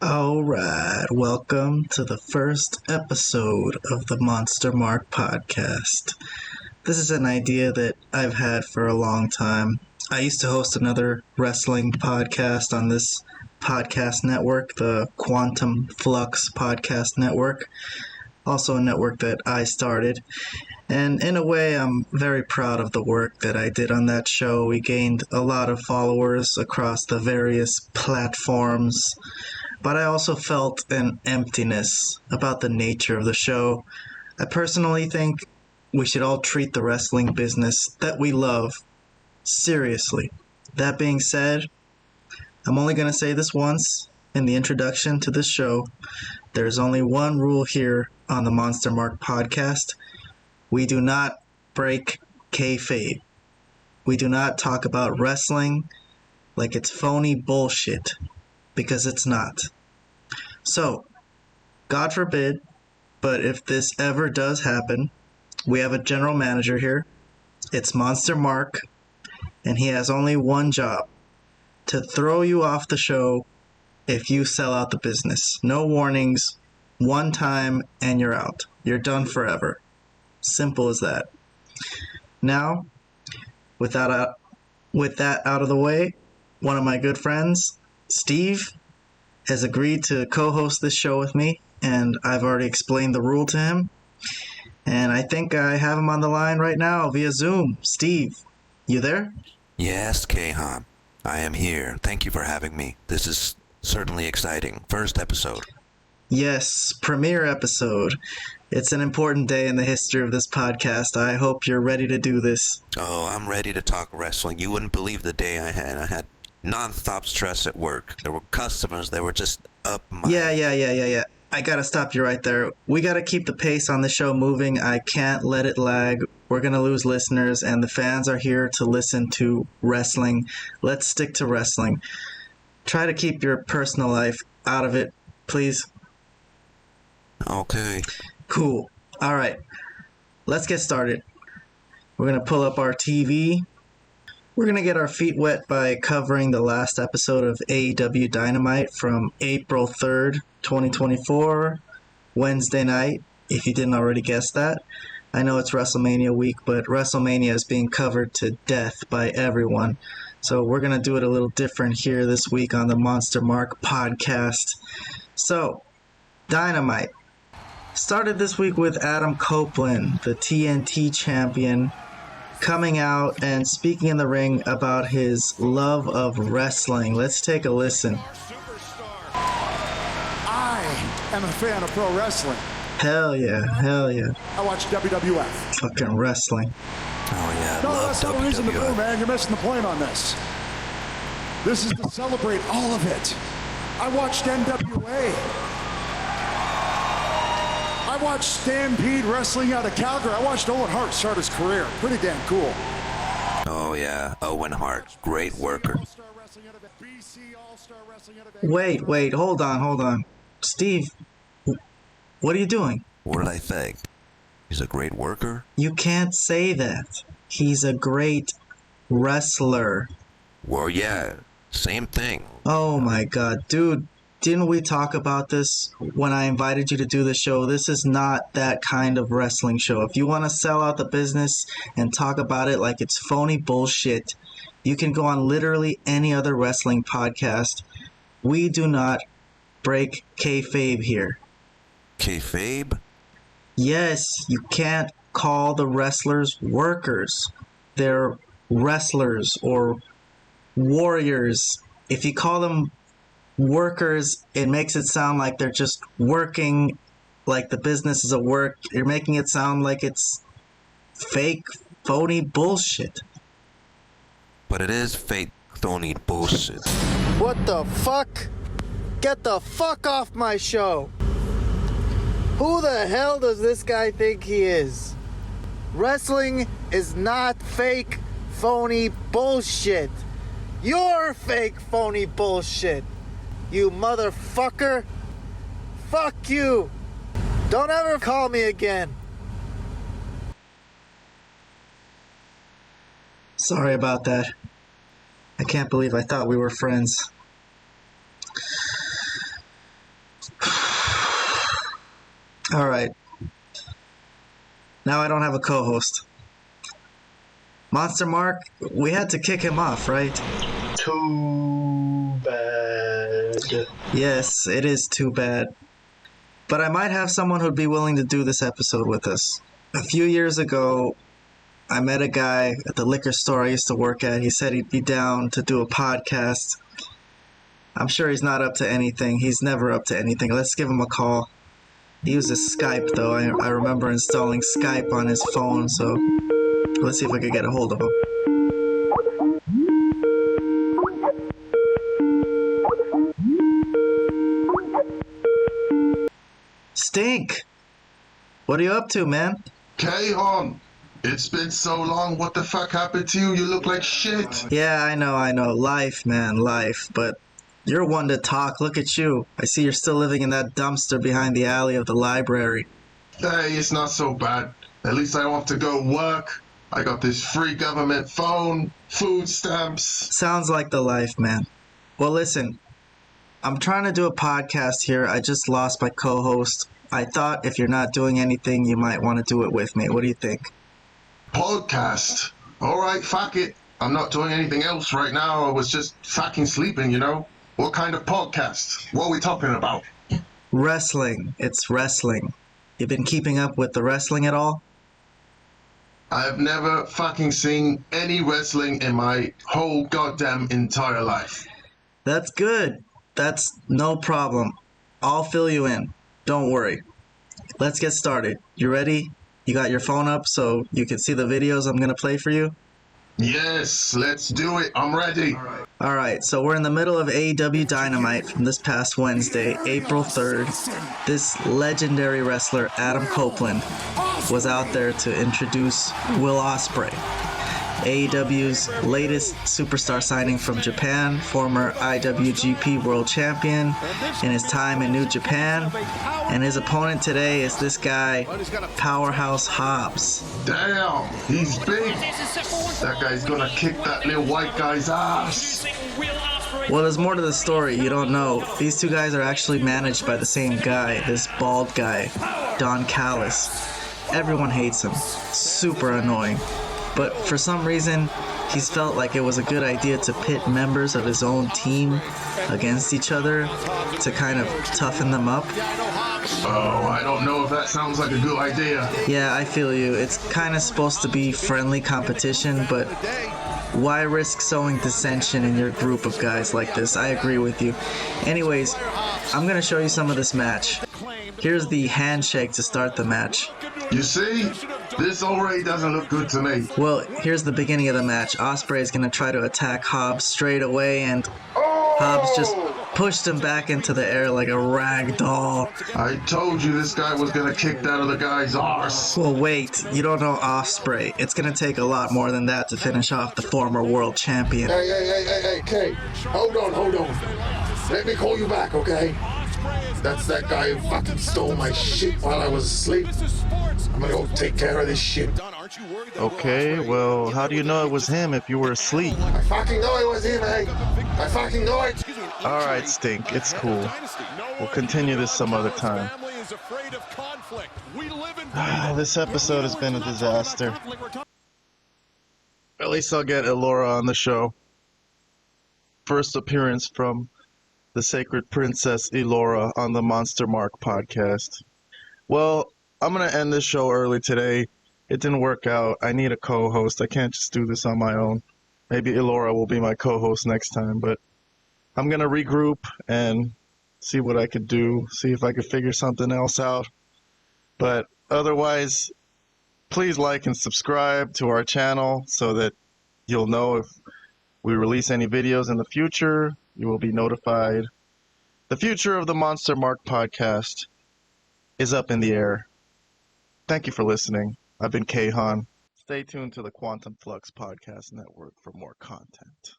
Alright, welcome to the first episode of the Monster Mark podcast. This is an idea that I've had for a long time. I used to host another wrestling podcast on this podcast network, the Quantum Flux Podcast Network, also a network that I started. And in a way, I'm very proud of the work that I did on that show. We gained a lot of followers across the various platforms. But I also felt an emptiness about the nature of the show. I personally think we should all treat the wrestling business that we love seriously. That being said, I'm only going to say this once in the introduction to this show. There's only one rule here on the Monster Mark podcast. We do not break kayfabe. We do not talk about wrestling like it's phony bullshit. Because it's not. So, God forbid, but if this ever does happen, we have a general manager here. It's Monster Mark, and he has only one job: to throw you off the show if you sell out the business. No warnings, one time, and you're out. You're done forever. Simple as that. Now, with that out of the way, one of my good friends, Steve, has agreed to co-host this show with me, and I've already explained the rule to him. And I think I have him on the line right now via Zoom. Steve, you there? Yes, Kayhan. I am here. Thank you for having me. This is certainly exciting. First episode. Yes, premiere episode. It's an important day in the history of this podcast. I hope you're ready to do this. Oh, I'm ready to talk wrestling. You wouldn't believe the day I had non-stop stress at work. There were customers that were just up my... Yeah. I gotta stop you right there. We gotta keep the pace on the show moving. I can't let it lag. We're gonna lose listeners, and the fans are here to listen to wrestling. Let's stick to wrestling. Try to keep your personal life out of it, please. Okay. Cool. Alright. Let's get started. We're gonna pull up our TV. We're going to get our feet wet by covering the last episode of AEW Dynamite from April 3rd, 2024, Wednesday night, if you didn't already guess that. I know it's WrestleMania week, but WrestleMania is being covered to death by everyone. So we're going to do it a little different here this week on the Monster Mark podcast. So, Dynamite. Started this week with Adam Copeland, the TNT champion, coming out and speaking in the ring about his love of wrestling. Let's take a listen. I am a fan of pro wrestling. Hell yeah. I watch WWF. Fucking wrestling. Oh yeah, No, love that's not the reason to boo, WWF. man. You're missing the point on this. This is to celebrate all of it. I watched NWA. I watched Stampede Wrestling out of Calgary. I watched Owen Hart start his career. Pretty damn cool. Oh yeah, Owen Hart, great worker. Wait, hold on. Steve, what are you doing? What did I think? He's a great worker? You can't say that. He's a great wrestler. Well, yeah, same thing. Oh my god, dude. Didn't we talk about this when I invited you to do the show? This is not that kind of wrestling show. If you want to sell out the business and talk about it like it's phony bullshit, you can go on literally any other wrestling podcast. We do not break kayfabe here. Kayfabe? Yes, you can't call the wrestlers workers. They're wrestlers or warriors. If you call them workers, it makes it sound like they're just working, like the business is a work. You're making it sound like it's fake, phony bullshit. But it is fake, phony bullshit. What the fuck? Get the fuck off my show! Who the hell does this guy think he is? Wrestling is not fake, phony bullshit. You're fake, phony bullshit. You motherfucker. Fuck you. Don't ever call me again. Sorry about that. I can't believe I thought we were friends. Alright. Now I don't have a co-host. Monster Mark, we had to kick him off, right? Too bad. Yes, it is too bad. But I might have someone who'd be willing to do this episode with us. A few years ago, I met a guy at the liquor store I used to work at. He said he'd be down to do a podcast. I'm sure he's not up to anything. He's never up to anything. Let's give him a call. He uses Skype, though. I remember installing Skype on his phone, so let's see if I can get a hold of him. Stink! What are you up to, man? K-Hon, it's been so long. What the fuck happened to you? You look like shit. Yeah, I know. Life, man, life. But you're one to talk. Look at you. I see you're still living in that dumpster behind the alley of the library. Hey, it's not so bad. At least I don't have to go work. I got this free government phone, food stamps. Sounds like the life, man. Well, listen. I'm trying to do a podcast here. I just lost my co-host. I thought if you're not doing anything, you might want to do it with me. What do you think? Podcast. All right, fuck it. I'm not doing anything else right now. I was just fucking sleeping, you know? What kind of podcast? What are we talking about? Wrestling. It's wrestling. You been keeping up with the wrestling at all? I have never fucking seen any wrestling in my whole goddamn entire life. That's good. That's no problem. I'll fill you in. Don't worry. Let's get started. You ready? You got your phone up so you can see the videos I'm going to play for you? Yes, let's do it. I'm ready. Alright, so we're in the middle of AEW Dynamite from this past Wednesday, April 3rd. This legendary wrestler, Adam Copeland, was out there to introduce Will Ospreay, AEW's latest superstar signing from Japan, former IWGP World Champion in his time in New Japan. And his opponent today is this guy, Powerhouse Hobbs. Damn, he's big. That guy's gonna kick that little white guy's ass. Well, there's more to the story you don't know. These two guys are actually managed by the same guy, this bald guy, Don Callis. Everyone hates him. Super annoying. But for some reason, he's felt like it was a good idea to pit members of his own team against each other to kind of toughen them up. Oh, I don't know if that sounds like a good idea. Yeah, I feel you. It's kind of supposed to be friendly competition, but why risk sowing dissension in your group of guys like this? I agree with you. Anyways, I'm going to show you some of this match. Here's the handshake to start the match. You see? This already doesn't look good to me. Well, here's the beginning of the match. Ospreay is going to try to attack Hobbs straight away, and Hobbs just pushed him back into the air like a rag doll. I told you this guy was gonna kick that other guy's arse. Well, wait, you don't know Ospreay. It's going to take a lot more than that to finish off the former world champion. Hey, Kay. Hold on. Let me call you back, okay? That's that guy who fucking stole my shit while I was asleep. I'm gonna go take care of this shit. Okay, well, how do you know it was him if you were asleep? I fucking know it was him, eh? I fucking know it. Alright, Stink, it's cool. We'll continue this some other time. This episode has been a disaster. At least I'll get Elora on the show. First appearance from the Sacred Princess Elora on the Monster Mark podcast. Well, I'm going to end this show early today. It didn't work out. I need a co-host. I can't just do this on my own. Maybe Elora will be my co-host next time, but I'm going to regroup and see what I could do, see if I could figure something else out. But otherwise, please like and subscribe to our channel so that you'll know if we release any videos in the future. You will be notified. The future of the Monster Mark podcast is up in the air. Thank you for listening. I've been Kayhan. Stay tuned to the Quantum Flux Podcast Network for more content.